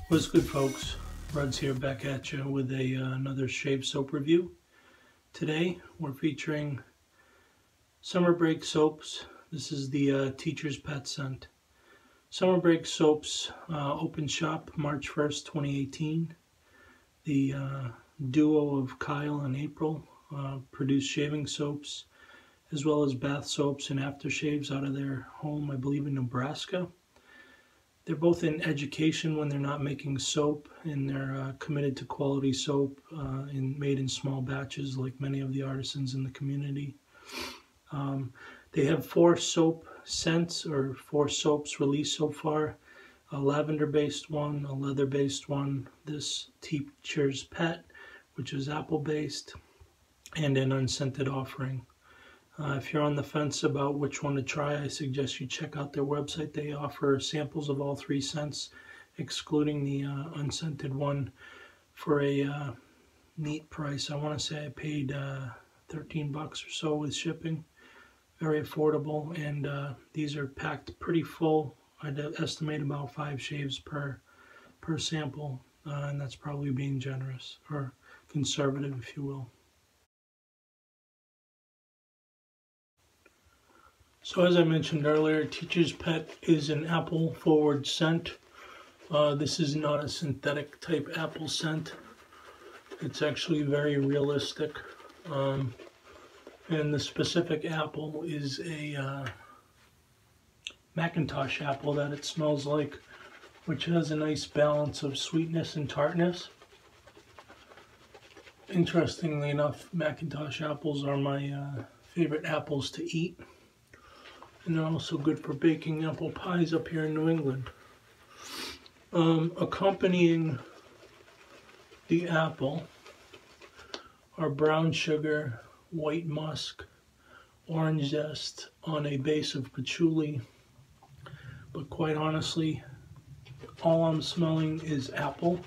What's good, folks? Rod's here back at you with another shave soap review. Today we're featuring Summer Break soaps. This is the Teacher's Pet scent. Summer Break soaps opened shop March 1st, 2018. The duo of Kyle and April produced shaving soaps as well as bath soaps and aftershaves out of their home, I believe in Nebraska. They're both in education when they're not making soap, and they're committed to quality soap made in small batches like many of the artisans in the community. They have 4 soap scents, or 4 soaps released so far. A lavender-based one, a leather-based one, this Teacher's Pet, which is apple-based, and an unscented offering. If you're on the fence about which one to try, I suggest you check out their website. They offer samples of all 3 scents, excluding the unscented one, for a neat price. I want to say I paid 13 bucks or so with shipping. Very affordable, and these are packed pretty full. I'd estimate about 5 shaves per sample, and that's probably being generous, or conservative, if you will. So as I mentioned earlier, Teacher's Pet is an apple-forward scent. This is not a synthetic type apple scent. It's actually very realistic. And the specific apple is a Macintosh apple that it smells like, which has a nice balance of sweetness and tartness. Interestingly enough, Macintosh apples are my favorite apples to eat. And they're also good for baking apple pies up here in New England. Accompanying the apple are brown sugar, white musk, orange zest on a base of patchouli. But quite honestly, all I'm smelling is apple,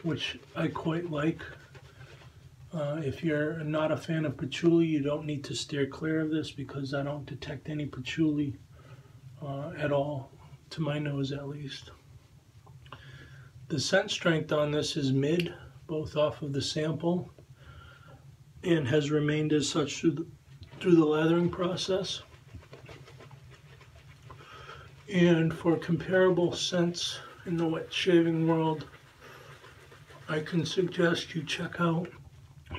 which I quite like. If you're not a fan of patchouli, you don't need to steer clear of this, because I don't detect any patchouli at all, to my nose at least. The scent strength on this is mid, both off of the sample, and has remained as such through the lathering process. And for comparable scents in the wet shaving world, I can suggest you check out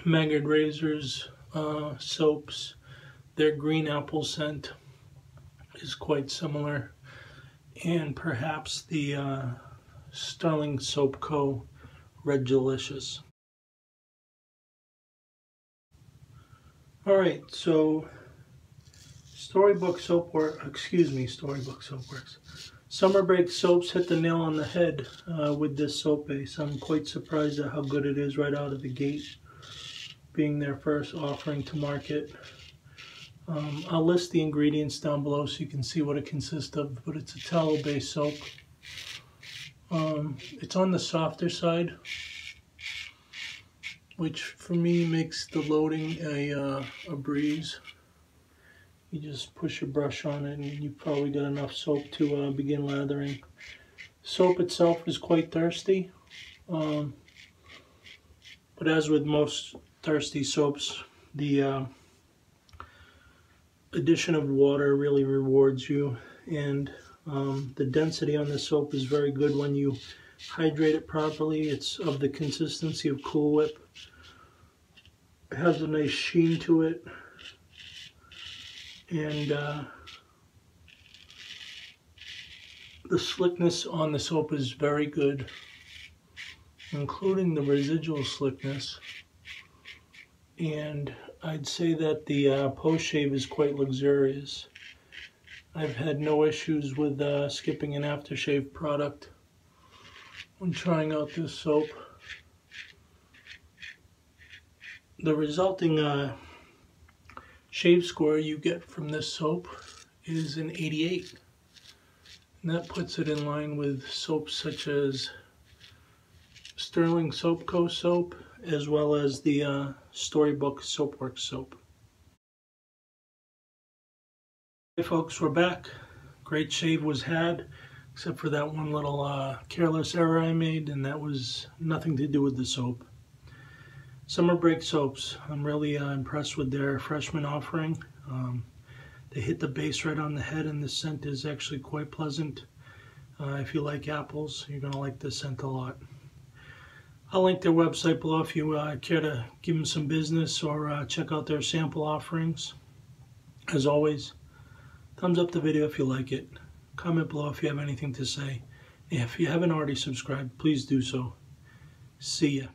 Maggard razors, soaps. Their green apple scent is quite similar, and perhaps the Stirling Soap Co. Red Delicious. Alright, so Storybook Soapworks. Summer Break soaps hit the nail on the head with this soap base. I'm quite surprised at how good it is right out of the gate, being their first offering to market. I'll list the ingredients down below so you can see what it consists of, but it's a tallow-based soap. It's on the softer side, which for me makes the loading a breeze. You just push a brush on it and you've probably got enough soap to begin lathering. Soap itself is quite thirsty, but as with most thirsty soaps, the addition of water really rewards you, and the density on the soap is very good when you hydrate it properly. It's of the consistency of Cool Whip. It has a nice sheen to it, and the slickness on the soap is very good, including the residual slickness. And I'd say that the post-shave is quite luxurious. I've had no issues with skipping an aftershave product when trying out this soap. The resulting shave score you get from this soap is an 88. And that puts it in line with soaps such as Stirling Soap Co. soap, as well as the Storybook Soapworks soap. Hey folks, we're back. Great shave was had. except for that one little careless error I made, and that was nothing to do with the soap. Summer break soaps, I'm really impressed with their freshman offering. They hit the base right on the head, and the scent is actually quite pleasant. If you like apples, you're going to like this scent a lot. I'll link their website below if you care to give them some business or check out their sample offerings. As always, thumbs up the video if you like it. Comment below if you have anything to say. If you haven't already subscribed, please do so. See ya.